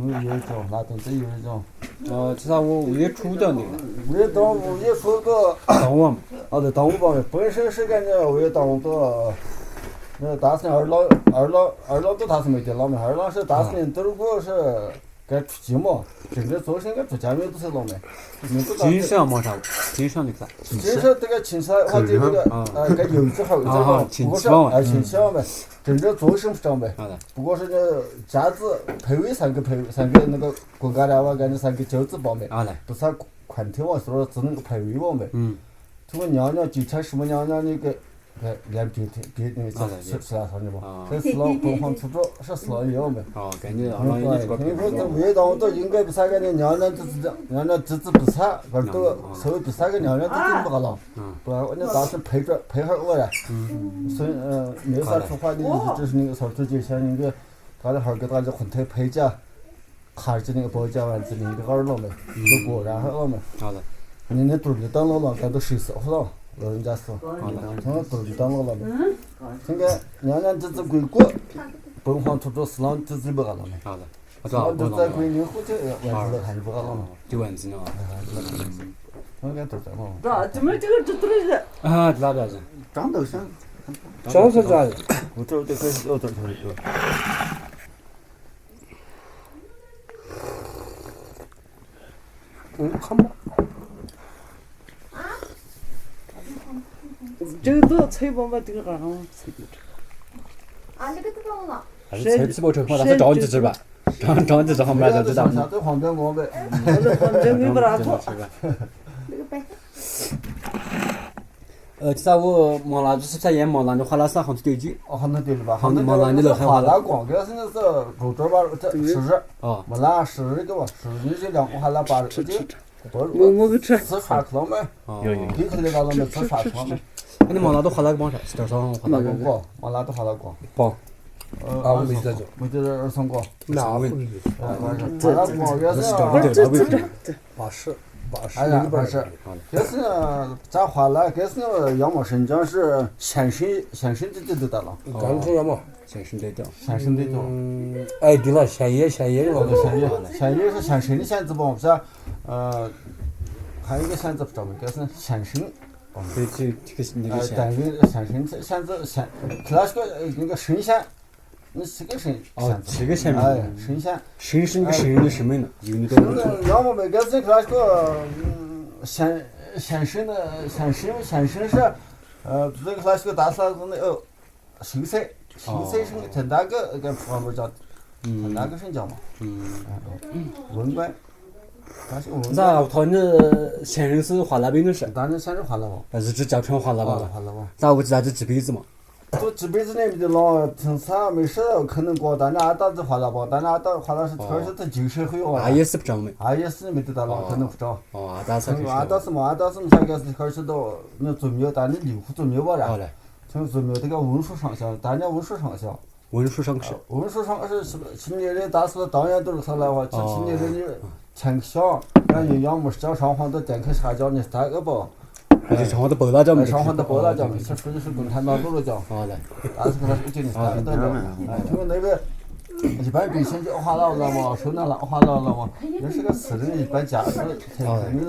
5月中，那都是5月中。这啥我5月初的那个。5月初个。当午嘛。对，当午帮的，本身是感觉5月当午个。那大森二老都他是没得老没，二老是大森都如果是该出鸡嘛，真正做生该出家没都是老没。金山嘛啥？金山那个啥？金山这个青菜或者这个该油脂好，这个不过是亲戚嘛，真正做生不长呗。不过是那家子配位3个那个锅盖了哇，感觉3个饺子包没，都是宽条嘛，所以只能个配位嘛呗。这个娘娘就吃什么娘娘那个。连别那个吃啥啥的嘛，这是老东方出租是死老药嘛。感觉啊，因为说这味道都应该比啥个娘娘自己不差，反正都稍微比啥个娘娘自己不个了。不然那当时配合我了。所以没啥说话的意思，就是那个时候自己像那个，大家伙给大家混配配家，还是那个包家丸子那个二老们，都果然好了嘛。你那肚里当老了，咱都14户了。老人家说，从肚里当老了没？现在娘娘自己归国，本皇出租死郎自己不干了没？死就在归宁后头，丸子还是不干了嘛？就丸子呢？应该都在嘛。怎么这都是？哪边子？长头像。长是啥子？我这就开始要这看吧。这个都要吹棒吧，这个好像吹不着。这个都忘了。还是吹不起不成，那是着急吃吧？着急吃好买就知道。这黄边光呗。这黄边没不拿错。那个呗。这啥我忙了，就是在忙了，就花了3行丢酒。行能丢了吧？行能忙了，你都还花了。光，这是那是肉汁吧？这10。没拿10个吧？10你这2我还拿8个。我给吃。吃串去了没？有。你看那个没吃串去了没？你忙了都花了个帮啥？多少花了个光？忙了都花了光。帮。我没在这。没在这2光。哪位？花了光也是。80。80。这是咱花了，这是羊毛生姜是现生的都得了。刚出羊毛。现生的掉。现生的掉。对了，现叶了。现叶是现生的蚬子不？不是，还有一个蚬子不知道没？这是现生。对，这个那个单位现生蚬子看是个那个生蚬，那是个生蚬子。是个蚬名。生蚬。生是那个生人的生命呢，有那个。要么没，这是看是个现生的现生是这个看是个大啥子那秀才是陈大哥跟旁边叫陈大哥生叫嘛。文官。咋？他那现任是华那边的事。当然现任华了嘛。但是只叫成华了吧？华了嘛。咋我知道这这辈子嘛？都这辈子那边的了，平常没事可能过，但是俺打子华了吧？但是俺打华了是全是在旧社会哇。俺也是不长没。俺也是没得到了，可能不长。俺倒是。俺倒是嘛，俺倒是才开始开始到那做庙，但是6户做庙吧了。从做庙这个文书上下，大家文书上下。文书上是。文书上是青年人，大师当然都是他来话，青年人你签个响，俺有杨木叫上黄都点开啥叫你3个包。上黄都包大叫没？上黄都包大叫没？这属于是共产党路了叫。但是跟他说就你3个都叫。他们那边一般百姓就花了嘛，收那花了嘛，那是个私人一般家属，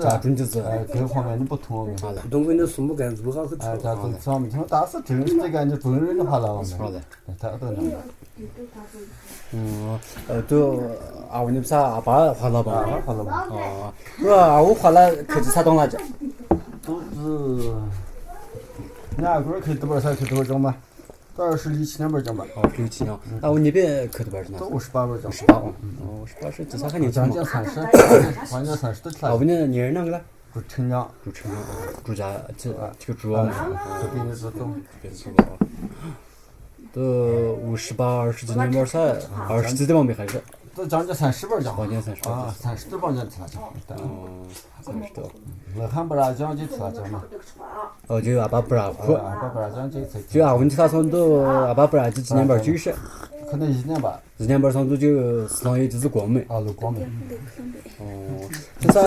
家中就是。各方面的不同嘛。东北的树木干子不好去吃。家中这方面，听大是真是这个，你中人的花了嘛。他都那样。都问你不是阿爸花了吧？花了嘛。我花了去吃啥东西？都是，你阿哥去多少钱？去多少张吧？都27年本张吧。27年。我那边去多少钱？都58本张。58是至少还年轻嘛。将近30，将近30都出来。问你你儿哪个了？住陈家。住家这个住啊。这边的是东。都58、20几年本噻，20几的往没还是。都将近30本张。将近30。30多本张出来张。30多。那还不让讲就出来讲嘛。就阿爸不让哭。阿爸不让讲就才。就问题他从都阿爸不让这几年本就是。可能1年吧。1年本上都就四郎爷就是光美。都光美。这啥？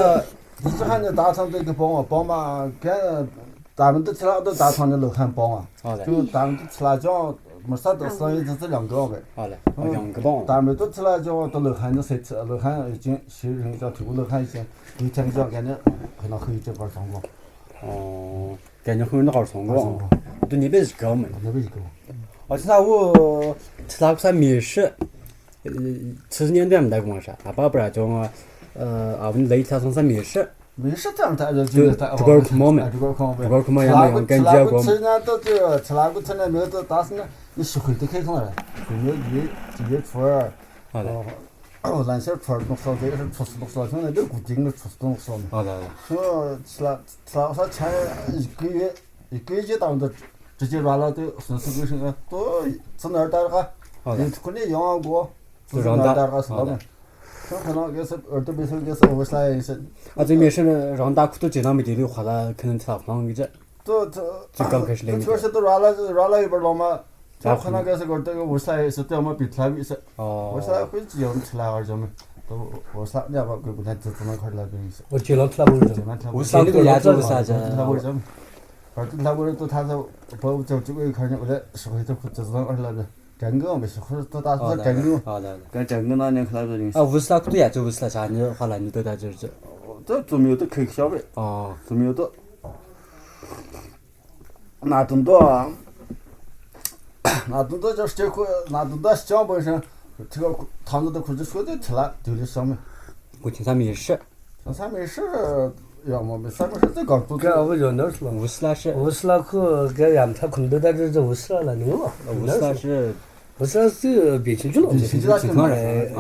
一直喊那大厂这个帮嘛，跟咱们都吃了都大厂的楼喊帮啊。就咱们都吃了讲，没啥都生意就是2个呗。好嘞，2个帮。但没都出来叫到楼汉的谁吃？楼汉已经学人叫提过楼汉已经一天讲感觉可能黑这块成功。哦，感觉很好成功。对那边是高没？那边是高。而且我吃那个啥面食，70年代没带过啥，爸不然叫我我们那一条从啥面食。没事这样谈就这个看嘛没？这个看嘛。这个看嘛也没用，感觉过。吃呢都这吃那个吃呢没有都，但是呢，你学会都开空了，没有一初二。好的。蓝小初二弄少，这个是初四弄少，现在都固定的初四弄少嘛。好的。我吃了啥前一个月就当的直接软了都顺势归生啊，都从哪儿带个？你可能养过，从哪儿带个是了嘛？可能就是耳朵没受，就是我啥也是。这面是让大裤都经常没得的话，那可能吃不上个这。都刚开始来。确实都软了一半了嘛。这可能就是个这个我啥也是，这么比他比是。我啥会只用吃来而且嘛，都我啥你要不给不太只能块来比是。我经常吃那味儿。我啥那个鸭子为啥子？那味儿，而且那味儿都他说不就这个一块呢，我来是会都只能二来的。整个没事，或者都打算整个。好的。跟整个那年可来着的。乌斯拉都也做乌斯拉啥？你后来你都在这。这做没有的开小呗。做没有的。那东多啊，那东多就是这块，那东多小本身，这个汤子都可以说的吃了，丢的上面。我听啥没事。啥没事，要么没啥没事，这个都。这我就那是了。乌斯拉是。乌斯拉克给俺们他可能都在这乌斯拉了，你嘛？乌斯拉是。不是是别去了，别去了，正常人。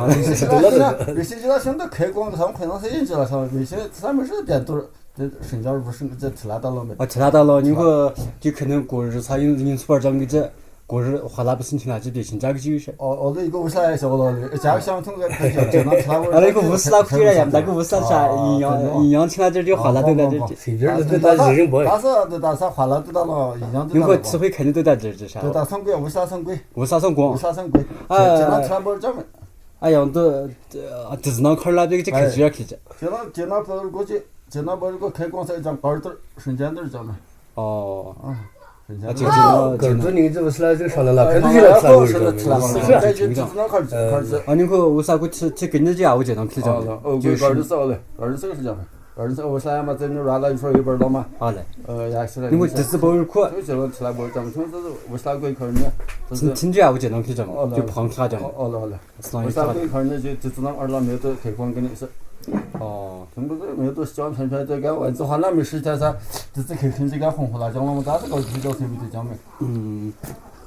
别去了，现在开光的，他们可能是认识了，他别去，他们是点都这身上不是这吃拉到了没？吃拉到了，你个就可能过日他因出而讲的这。过日话那不是听了就别信这个就是。那一个乌斯拉晓得了，假如相同的就能吃拉味。那个乌斯拉可以了，那个乌斯拉啥营养听了这就话那都在这。随便都在人不。但是话那都到了营养都。你个词汇肯定都在这啥？对，到上轨，乌斯拉上轨。乌斯拉上轨。经常吃拉味儿没？哎呀，就是那块儿那这开始去。经常不过去，经常不如果开光才一张板凳，生煎凳讲嘛。更多人这乌斯拉就上来了，肯定就吃了味儿。你个乌斯拉过吃跟着就我经常去讲。就是20个是讲，20乌斯拉嘛，在那软了一份一半了嘛。好嘞。也是嘞。因为这是包苦。就经常吃来味儿讲，从这乌斯拉过一块呢。听着我经常去讲，就胖他讲。乌斯拉过一块呢，就只能2两没得开光跟你说。中国这没有都是讲成出来这个文字话，那没时间噻，只开这个红火辣椒了嘛，但是搞比较特别的讲没。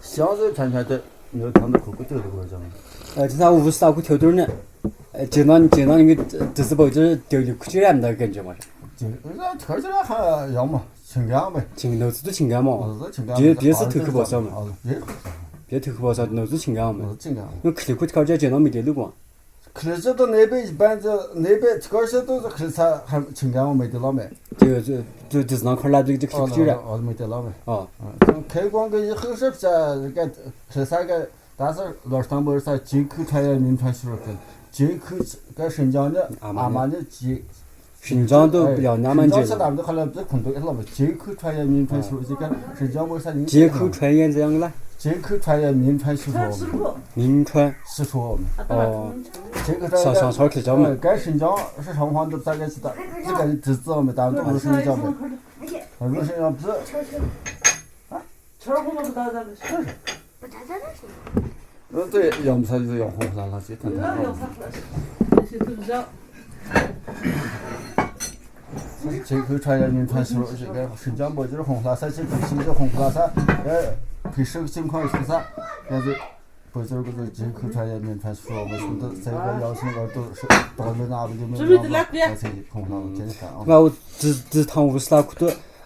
香是成出来的，没有汤的口口丢的过来讲没。经常乌斯拉过条头呢，经常那个就是包就是丢的苦劲的感觉嘛。那条起来还要嘛，情感呗。都是情感嘛。别是头壳不小嘛。别头壳不小，都是情感嘛。因为吃的苦条这经常没得路过。可是到那边一般这那边这个些都是可是还情感我没得了没。就是那块儿那这苦劲儿。没得了没。开光个以后是不是个是啥个？但是老上不是啥街口传言民传说的，街口个新疆的阿妈的街。新疆都不要那么近。新疆是他们都后来不是空投了嘛？街口传言民传说这个新疆不是啥？街口传言这样的。街口传言民传说。民传说。这个上村去讲嘛。跟新疆是双方都大概是的，这个知道没？但都不是新疆的。如果新疆不是。吃了不打的。不打的。对，要么他就是要红火辣椒，就谈。那些都是这样。街口传言民传说，这个新疆不就是红火辣椒，这个新疆红火辣椒，配手情况是啥？但是不就是个街口传言民传说，为什么都这个要求我都是到没拿不就没拿嘛？而且红火辣椒真的啊。我只趟乌斯拉库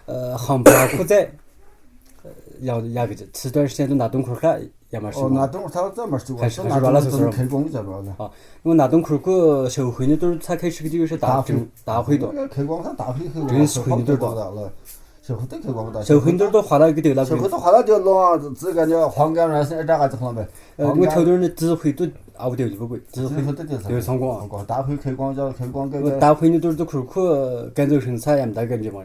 的航班负载，要个这吃段时间都拿东裤看。那东他这么说，还是拿东是开工的吧？因为拿东裤个收回呢，都是才开始个就是大回的。开光他大回开光，真是回的多了。收回都开光的。收回都花了个丢了。收回都花了丢了，只感觉黄干软是这个子好没？我头头呢只回都不丢就不贵，只回都丢上光。大回开光叫开光个。大回呢都是裤感觉身材也没大感觉嘛。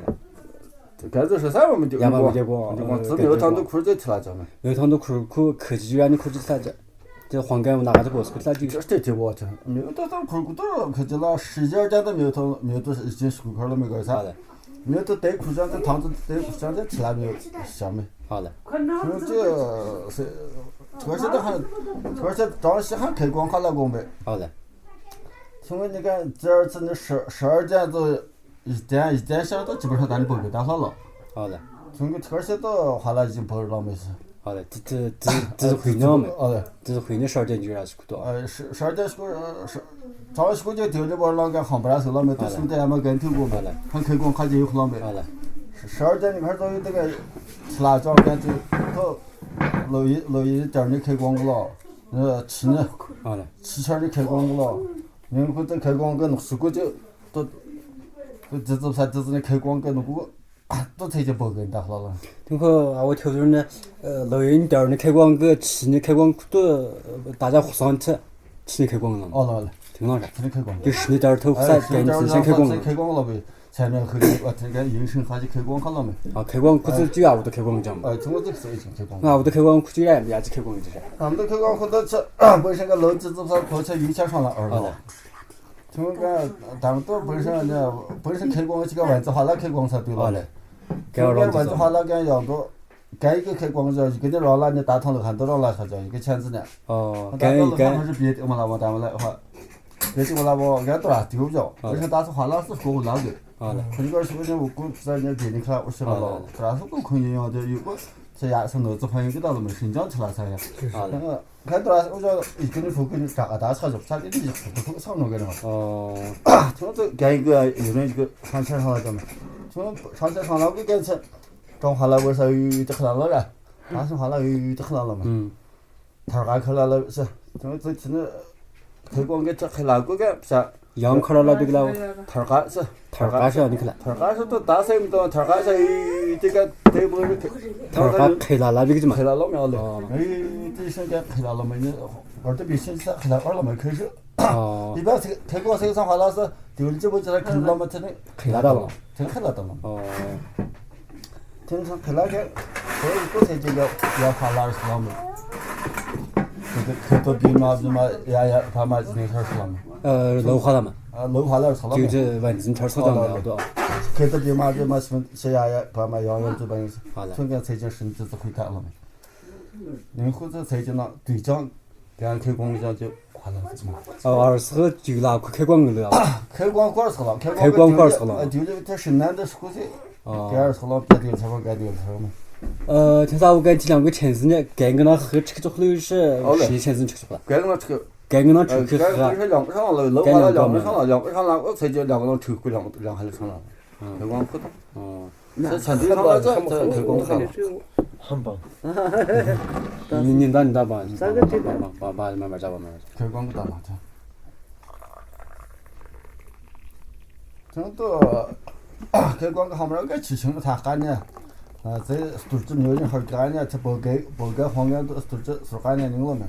该子13我们就亚巴没得过这没有当都裤子提了叫嘛。有趟都科技园的科技啥子？这黄盖我哪个这个是啥子？这这我这没有到当裤裤都可就了12件都没有到没有都已经收块了没个啥。没有到带裤上这堂子带裤上这提了没有小没。好嘞。这是这些都还这些当时还开光看了过没？好嘞。请问你看这儿子那12件都一件下都基本上咱就不给打算了。好嘞。从个这些都花了已经不知道没事。好嘞，这是回鸟没？好嘞。这是回鸟12件就还是多？12件是早时就丢了把那个航不拉手了没？都是在俺们跟头过没？看开光看见有了没？好嘞。12件你看都有这个吃辣椒干就都楼一点的开光了，吃呢，7圈的开光了，然后这开光跟10个就都这那开光跟那个都才就不跟打了。等会我听说呢，楼一点的开光跟吃的开光都大家互相吃，吃的开光了。哦了，听到啥？吃的开光。就是你点儿头啥给你先开光了。开光了没？前面和这个营生还是开光看了没？啊，开光裤子就俺屋头开光讲嘛。中国这个是已经开光。俺屋头开光裤子也是开光的是。俺们都开光裤子吃，本身个楼子这不过去油钱上了2了。听我讲，咱们都本身开光这个丸子花那开光才对了。这个丸子花那个要多，干一个开光叫一个的让那你大堂楼看都让那才叫一个钱子呢。干一个。还是别的嘛那么咱们来话，别的我那么俺多少丢掉，本身大是花那是过那个。这个是我估在那别的看我说了，主要是够可以用的，有个这也是脑子朋友给到了没新疆去了才呀。看到了，我说一个人说给你咋个大操作，咋的你不操作给你嘛？从这干一个有人一个上车上来的嘛，从上车上来我干车，装下来我说有这可了了，当时下来有这可了嘛。他还可了是，从这现在开光给这开了个干是。羊看了这个了，摊儿是你看了，摊儿是都大山不到，摊儿是这个对不是摊儿开了那个嘛，开了老苗了，这现在开了没呢？玩的比现在开了2了没开始。一般这个开光这个上话老是丢了这不就是开了嘛？真的开了了，真开了的了。经常开了个，所以刚才这个要花20了没？这个开到比嘛也他妈今天开始了嘛？楼花了嘛？楼花了了嘛？就这万金天所讲的多。开到比嘛谁也把嘛养这帮子，从个财经甚至是回答了没？然后这财经了对讲，刚开光讲就花了什么？20号就拿开光了。开光管吃了，开光管吃了。就是这是男的过去，第二次了别丢才不该丢才嘛。听说我跟这2个钱子呢，该跟他喝吃个后头是10钱子吃了。该跟他吃。该跟他吃去喝。该是2个上了，楼花了2个上了，我才叫2个人抽回2还是上了。开光普通。这餐厅上了这开光上了。很棒。你打吧，把慢慢找。开光不打嘛？这都开光个好么个事情他干呢？这都是没有人好干呢，他不该黄干都是干呢，你了没？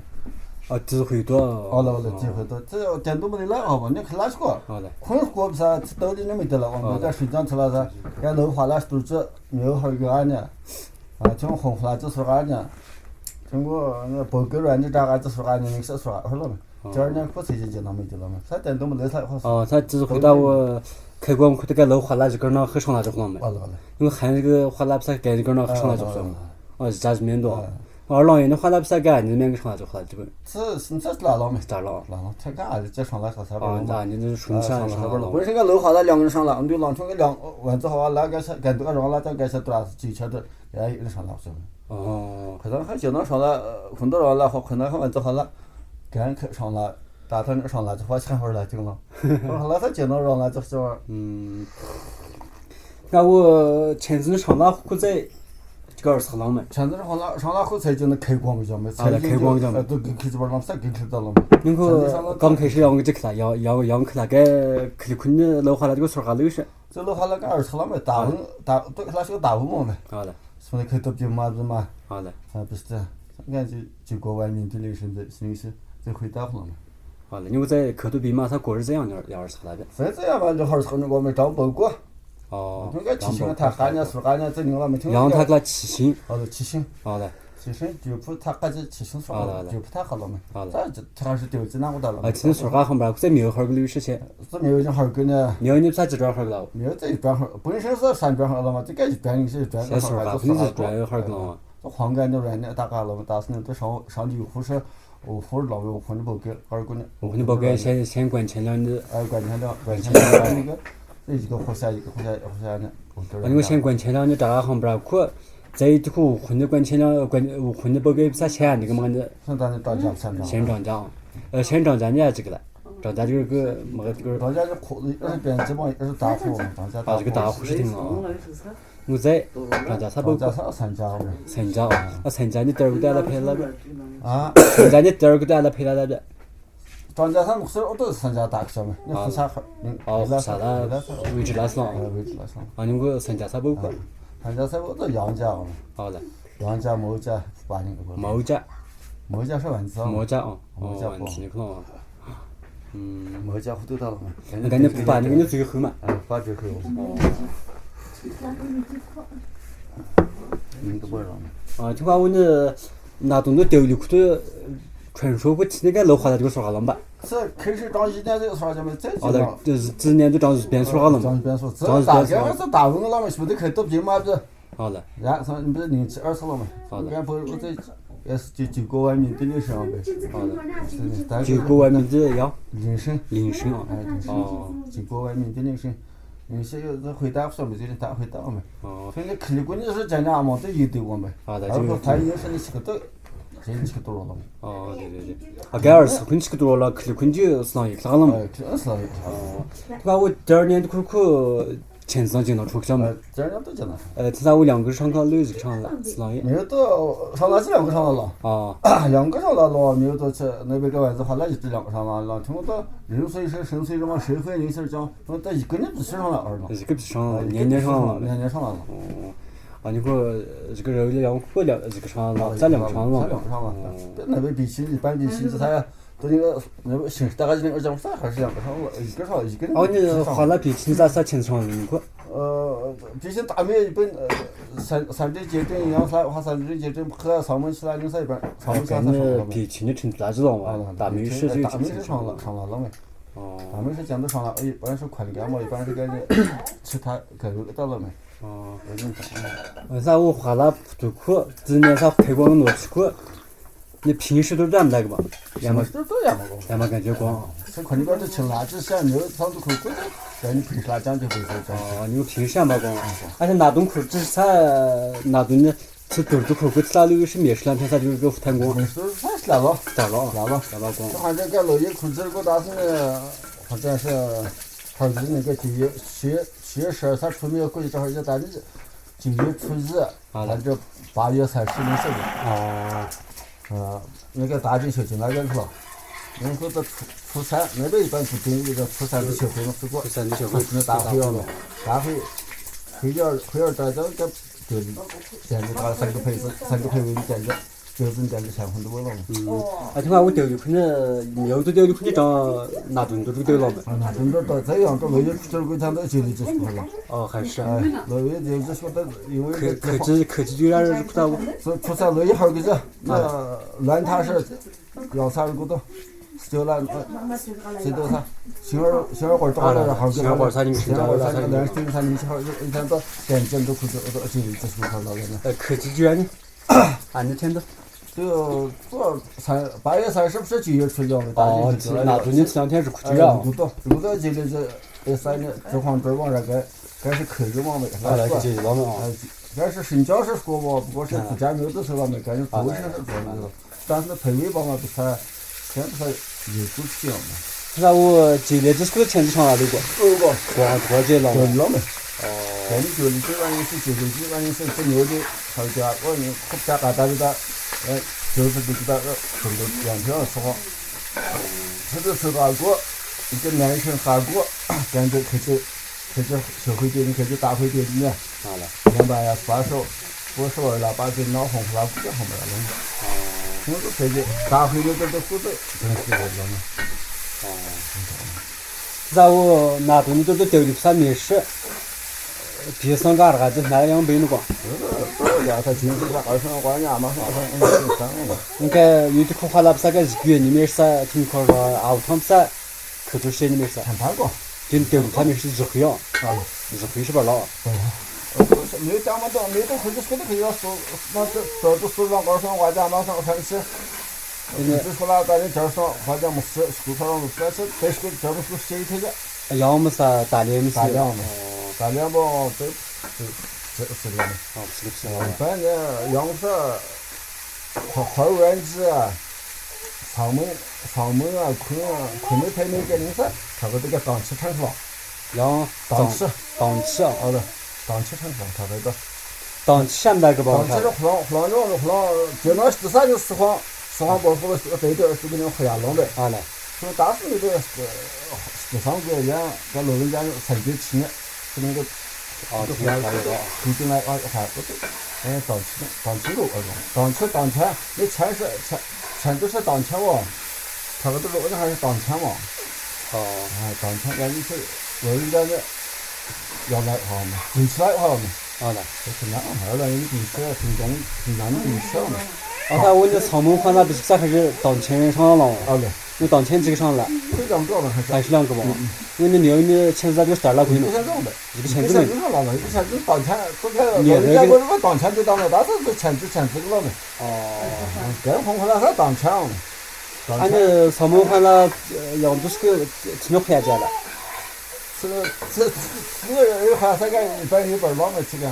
机会多。了，机会多，这电都没得来好吧？你看哪去过？困过不是？兜里你没得了，我们在睡觉去了噻。俺楼花那都是没有好干呢，从红花这是干呢，从我那不够软的这个这是干呢，你是说好了没？这2年过才就那没得了嘛，他电都没得才好。他只回答我。开光裤这个楼花了就跟那喝上了就好了没？因为喊这个花了不是该跟那喝上了就好嘛。这是面多。老爷的花了不是该你面个上了就好了基本。这是拉了没？咋了？才干这上了才你这顺上了。本身个楼花了2个人上了，我们就浪成个丸子花那个是该多个让了再该是多少9千多，也有人上了是不？可能还就能上了，很多人了，可能还丸子好了，该开上了。大堂上了就花钱回来就了，后来他就能让了就是。那我前阵上了户在这个20了没？前阵上了后才就能开光叫没？开光叫没？都给开这边儿3给开到了没？那个刚开始让我这去了，要去了，该去困的楼下了这个村还楼上。这楼下了个20了没？大对那是个大屋嘛没？好嘞。所以开到比嘛子嘛。好嘞。不是的，俺就国外面的人生的形式这回答了嘛。好嘞，因为在口头比嘛，他过日子样要20那边。再这样嘛，就20我们找不过。哦，那个七星他干年数干年这牛了没听然后他个七星，哦七星，好的，七星就不他干这七星数就不太好了没，好的，这他是丢子那我到了，七星数干后边在没有号个律师钱，这没有人好个呢，没有你咋几转号了？没有这一转号，本身是三转号了嘛，这个一转一转先数干，不是转号个嘛。这黄干的人呢，大概了嘛，但是呢，这上的护士，护士老有护士不给，二个呢，我跟你报给先管钱了你，管钱了，管钱了那个，一个护士一个护士呢，你我先管钱了，你这个行不了苦，再一户混的管钱了，混的报给啥钱那个嘛的，现在涨价3涨，先涨价，先涨价你还这个了，涨价就是个么个这个，涨价是裤子，是编织嘛，是大裤，涨价大。这个大户是挺好。我在涨价啥不？涨价3家嘛。3家啊，那3家你第二个单来赔了呗？啊？3家你第二个单来赔了的呗？涨价上是都是3家大小嘛，你付啥号？哦，啥了？位置那是了。位置那是。啊，你个3家啥不管？3家啥不都杨家嘛？好的。杨家、毛家、把那个。毛家。毛家是万字啊。毛家啊。毛家万字你可能啊。毛家都到了嘛。那赶紧把那个你最后嘛。把最后。都不知道嘛。听话我那那东西丢里裤头，传说不提那个老花的这个说话了吧？是开始涨1年这个说就没再涨。对，就是今年就涨变说话了嘛。涨变说，这大概是大文了嘛，是不是开都平嘛不是？好的。然后你不是0、7、20了嘛？好的。俺不我这也是就国外面的那上呗。好的。就国外面的要。铃声。铃声啊。哦。就国外面的铃声。有些有这回答说没这人答回答没？哦。所以你看你关键是讲讲嘛，都有对我们。好的。就是他有时你吃个多，这你吃个多了嘛。哦，对对对。啊，该20块吃个多了，看块就上1了嘛。是。哦。把我第2年的苦前3进到出去了嘛。第2年都进了。这啥我2个上课累这个上了，是哪样？没有到上了这2个上了。啊。2个上了，没有到去那边个外子话，那就这2个上了。听我到6岁是10岁什么社会人士讲，我到1个年必须上了2了。1个必须上了，年上了。年上了。哦。啊，你说这个肉2个这个上了，咱2个上了。咱2个上了。那边比起一般比起这啥呀？都那个那个形式大概就那2.5啥还是2个上了，1个上1个。哦，你花了比起啥钱上了你个？毕竟大面一本三针结针阳啥花3针结针和上门起来你啥一般上门下那比起你成大知道嘛？大面是就大面是上了没？哦。大面是讲都上了，一般是宽干嘛，一般是给你其他给肉到了没？哦。为啥我花了不苦？今年啥开光多吃苦？你平时都这样那个吧？要么都这样嘛，要么感觉光。这看你边这吃垃圾些没有上头口苦的，但你平时来讲就会这样。哦，你平时也没光，而且那种苦只是啥那种的，吃多少口苦吃了是没吃2天啥就是个太光。没事，啥是来了？来了光。这反正给老爷苦这个但是呢，好像是还是那个9月12他出面估计这会儿就咱这9月初1，咱这8月30那时候。哦。那个大军小军那个是吧？然后这初3那边一般不定，这个初3的小会嘛是过。初3的小会。那大会了，大会大家这就店里打了3个配子，3个配位店里，就是店里钱很多了嘛。听话我丢的可能有的丢的可能涨那种都丢了呗。那种都这样，这老爷这个他都就的就说了。哦，还是。老爷就说的，因为科技居然是不到。是初3老爷好个这，那乱他是要啥个都。就那谁都啥，星儿花找了好几星儿花啥你星儿花啥个连星啥你好一天到点都可都就说好了呢。科技居然呢？俺那天都。就做8月30不是9月初1的。哦，那昨天这2天是科技啊。路到今天这3年这黄灯往这该是科技往的。这是老么啊？该是新疆是说嘛，不过是自家没有的时候没干，都是做那个，但是配位吧嘛不太。现在有不行嘛？那我今年这是个钱子上哪里过？多久了？了没？哦。你9里这玩意是9里这玩意是这牛的，好家伙，你可别干大的，就是这个很多2天说话。这是韩国一个男生韩国，感觉开始小会店，开始大会店里面。好了。200呀，50了，把这闹红了，不叫红了。我都开始大会的这负责，真是我讲嘛。然后那东西都丢的啥没事，别上嘎儿就那样没那个。两他经济上20块钱嘛，应该有的可花了不是个一个月里面是听说说啊，他们是可多些里面是，看他过，就对他们是日会啊，日会是不老。没有讲嘛都没都回去说的可以要说，那这都10万20块钱马上看去。只说了，咱这这上好像没事，手头上没事，这是这不是谁推的？要么是大连么是？大连嘛，大连吧，这是的。哦，是的。反正要么是花园子啊，上门啊，昆明、台北这零散，他说这个档期城市吧，档期啊，好的，档期城市他这个。档期上那个吧？档期是胡乱，就那13就4晃包袱了，这点是给人回家弄的。好嘞。所以当时那个13个人，在老人家才7年，是那个。听来推进来还不对，当期路当前，那钱都是当前哇，他们都是还是当前嘛。当前人家是老人家的要来好嘛，回起来好嘛。好的。就是那后来有地势，挺难的地势嘛。他我那长门换那不是还是当前上了？对。那当前几个上了？这2个嘛还是2个吧？因为你钱是就12了贵了。一个钱子上了嘛，一个钱子当前，都看老人家我这当前就当了，但是这钱子个了嘛。这红回来还当前嘛。俺这长门换了样都是个挺回家了。这人还是个一般老嘛这个。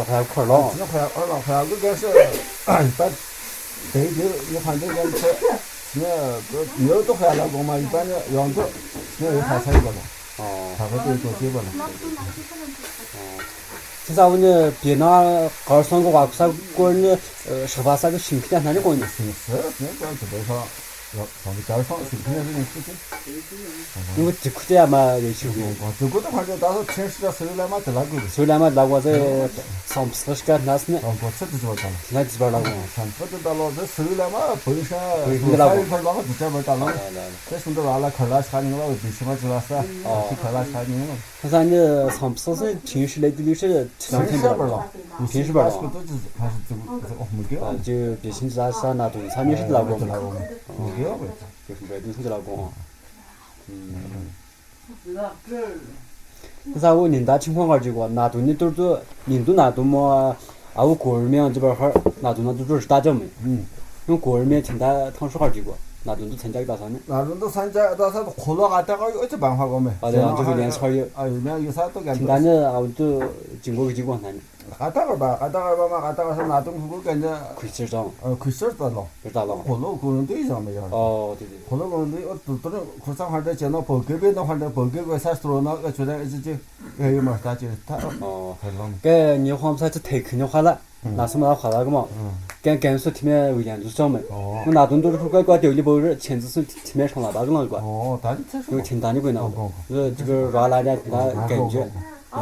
还块老。这块2个是一般，对就你看这个车。那没有都回来过嘛，一般的样子，那有还差一个嘛。他说对做几个嘛。现在我呢别拿2-3个话，啥过呢18啥个芯片，那你过呢？是，那这基本上上个加上芯片这种事情。因为这块钱嘛有钱用。这个的话就当时平时的手来嘛得那个。手来嘛那我在上次是干那是呢。我这就知道了。那基本那个。上次知道了，这手来嘛本身那一块那个这边打了。这兄弟拿了看了查你了，必须嘛知道是。去看了查你了。他说你上次是平时来的就是2天不了。平时不了。还是这个没给。就别星期啥那东西，他们是那个。没给呗。就是这东西就那个。那啥我领导情况这个，那东西都是印度那东么，我国人面这边哈，那东那都是打仗没，用国人面听他说哈这个，那东都参加打啥呢？那东都参加打啥？喝了啊，大概有这办法个没？对啊，就是连串有。有啥都干。听他呢，都经过个情况他呢。俺大二吧嘛，俺大二是那东西我感觉。亏钱涨。亏钱大了。大了。喝了工人队上没有？对。喝了工人队，我都可上还得见到报给别的话的报给个啥说那个觉得一直就有嘛大就他。太冷。该你黄不是这太肯定花了，那什么花那个嘛？甘肃天面为严都涨没？我那东都是乖丢里包人，钱子是天面上了大个那个。但是有挺大的贵那个，这个抓来的那感觉。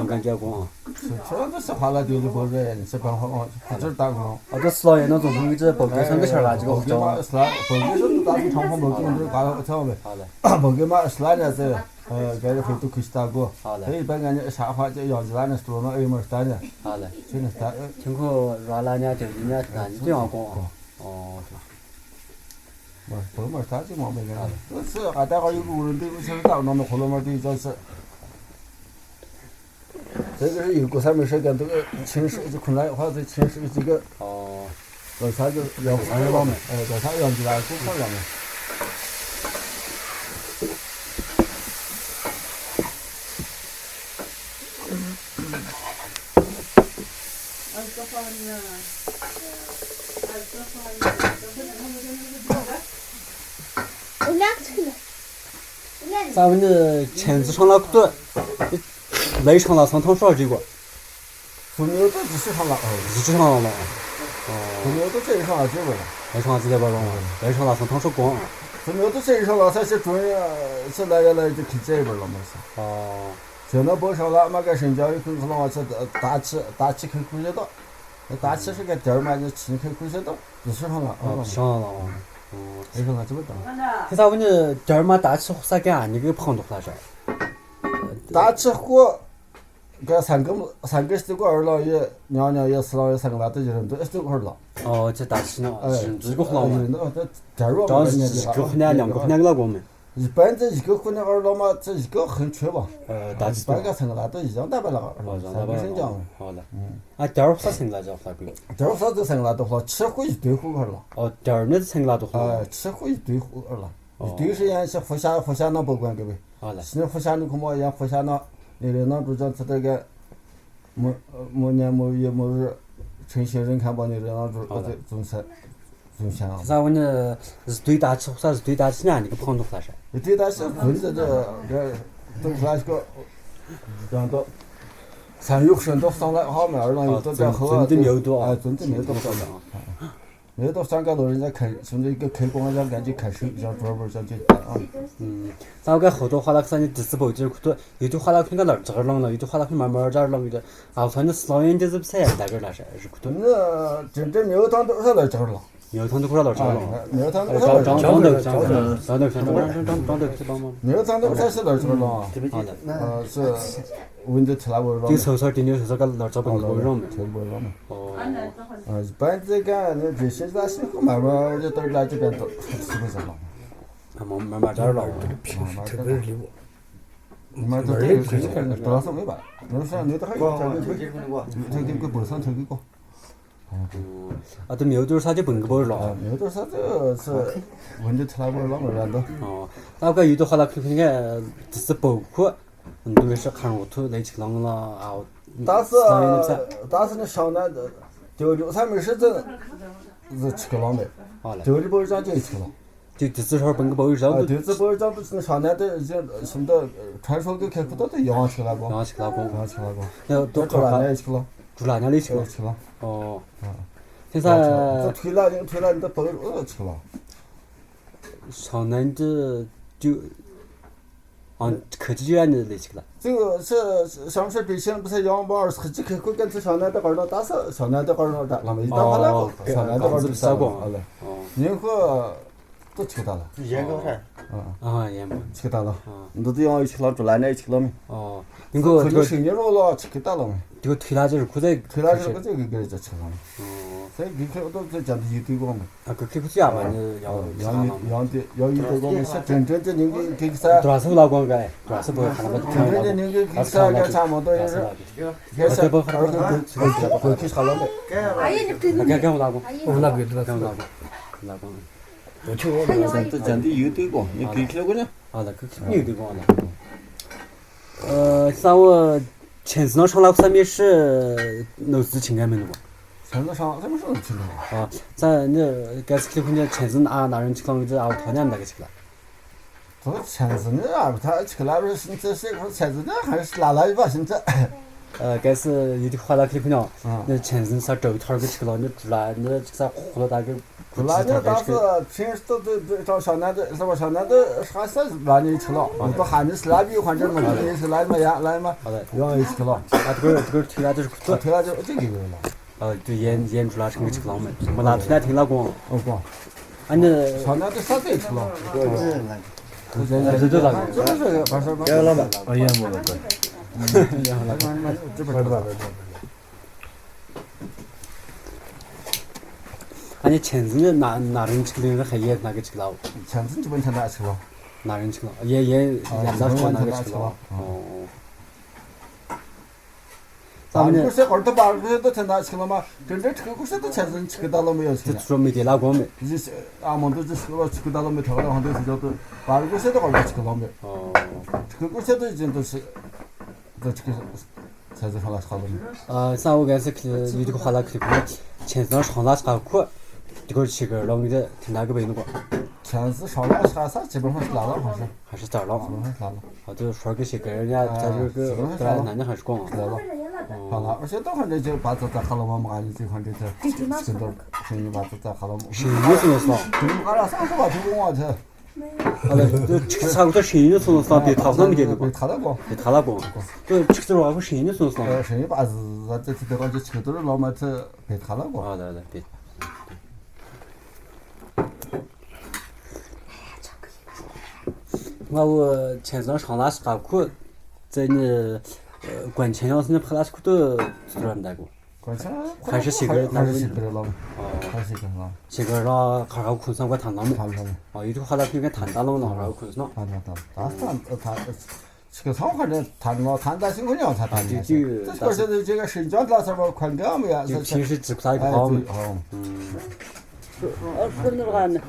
感觉过这都是花了丢里包人，是办法这打工。这4老爷那种东西报给3个钱了，这个报给嘛是啦，报给是打工厂房报给嘛，这搞操呗。报给嘛12年这，感觉会都可以打过。这一般感觉啥话就养鸡那说那没啥的。好嘞。真的打。听说抓来年就人家那这样过。没啥就没没个。是俺待会有个人对我就是打那么活了嘛对就是。这个是有个啥没事干，这个寝室就困难的话，这寝室这个搞啥就要啥了嘛，搞啥养鸡啦，够快了嘛。咱们的钱子上了多。来上了3趟少这个，从牛都只上了只上了嘛，从牛都这上了这个了，来上这边吧，来上了3趟少光，从牛都这上了，才是主任是来就去这边了嘛是，现在不上了，那个生姜有可能往这大气开口道，大气是个点嘛，就气开口道，只上了，上了，来上了这么大，现在我呢点嘛大气啥干，你给胖多啥事？大气火，搿三个是个儿郎爷，娘娘爷、四郎爷三个娃都人都是个儿郎。哦，这大气呢，是个好嘛。这假如主要是一个湖南两个湖南个老公们。一般这一个湖南儿郎嘛，这一个很缺吧？大气。半个三个娃都一样大半了儿郎，三个生姜。好的。啊，第二啥成了叫啥个？第二啥子成了都好，吃户一堆户儿郎。哦，第二那是成了都好。吃户一堆户儿郎。一堆是人是湖下那不管各位。好的。现在湖下你看嘛，人湖下那那主张他这个某年某月某日，成些人看把你那主总想。啥我呢？是对大气，啥是对大气呢？那个胖子啥事？对大气，混着这都那个，让到3月份都上来好嘛，儿郎有都在喝。真的牛多啊！真的牛多少了？没到三个老人家开，现在一个开工让赶紧开手，让专门让就啊。咱个好多话那个啥你第四步就是可有的话那个那这个冷了，有的话那个慢慢这冷的，啊，反正老人就是不才大个那是可多。那真正苗堂都是来这儿了。苗堂都过来了，长苗堂都长长长得长得去帮忙。苗堂都才是来这儿了。好的。是问的提拉我了。就抽点牛抽个那这帮狗肉嘛。抽不了嘛。哦。一般这个那这些咱是慢慢就到来这边都是不是了？慢慢这儿了。这个礼物。慢慢这个多少是没办，那是那都还有这个不上这个。啊，都苗头啥就本个不了。苗头啥这是问的提拉我了么人都。哦，那个有的话那可能个就是包括，都是看我头来去啷了啊。但是那上南的，就他们是这是吃个啷的，就这包上就吃了。就第四号本个包上。第四包上都是上南的，这什么的传说给开不到的羊吃了过。羊吃了过。那都猪栏也吃了。猪栏里吃了。吃了。哦。现在。这推了你的包吃了。上南的就。科技园的来去了。这个是上次北京不是羊毛科技开会跟这上南的儿郎打死，上南的儿郎打，那么一打回来后，上南的儿子杀光了。任何都吃到了。盐高山。盐嘛。吃到了。你都这样吃了，猪栏也吃了没？哦。那个这个生意肉了，吃到了没？这个推拉就是苦在。推拉这个给这吃了没？所以你看我都在讲的有对光嘛。啊，个开不下嘛，你要要有对光嘛，是真正的人给啥？多少是老光个，多少是不会看那个。真正的人给啥干啥嘛都是。给啥？不给啥了没？阿姨，你给我老公。我那个老公。我去我那这讲的有对光，你给起来过呢？啊，那个有对光的。像我前次那上来上面是楼市情感没的不？前次上什么时候去了？啊，咱那该是去看见前次拿人去了，这啊，他娘那个去了。这前次呢啊，他去了不是现在是前次呢还是拿来一把现在。该是有的话那去看见，那前次啥周摊儿给去了，那猪栏那啥糊了大概。猪栏呢当时平时都找小男的，是吧？小男的还是让你吃了，都喊你是来比反正嘛，你是来嘛呀来嘛，让你吃了。啊，这个推拉就是苦。推拉就这个了。对腌猪拉成个吃了没？没拿推拉听老公。光。俺那。小男的啥都吃了。这都那个。这把事吧。给老板。盐没了对。这边。俺那前次拿人吃的还也那个吃了。前次基本上拿吃了。拿人吃了，也拿出那个吃了。哦。咱们这会儿都把这都听他吃了嘛？真正吃个故事都前次吃到了没有？这说没得那光没。就是俺们都是吃到了没？头两行都是叫做把这个些都好吃了没？哦。这个故事都已经都是这个才是上来好了没？像我刚才去有这个话那去看，前次上那茶库。这个吃个老米的，听哪个背那个？前次上了啥基本上是拉了，还是咋了？基本上是拉了。啊，就说个些个人家在这个，男的还是光来了。好了，而且到反正就把这好了嘛，俺们这反正这吃到生意把这好了嘛。生意是啥？俺俩30块钱我去。好了，这吃啥个这生意是啥？别他那么点的别他那个。别他那个。这吃这玩意生意是啥？生意把这个就吃到了老嘛，这别他那个。啊，对别。我前阵上那茶库，在那管钱要是那拍拉裤都들어간다고. 管钱还是写个还是写个了，还是写个了， 제가라 가라고 군상과 단나무. 谈谈 이거 하다 보니까 단단하고 나라고 군상. 谈，这个长话的谈我谈单新姑娘才谈的，这个是这个新疆大什么宽干么呀？ 저平时只不啥一个 哎， 好 对 嘛。 哦。 그러는 거 같네.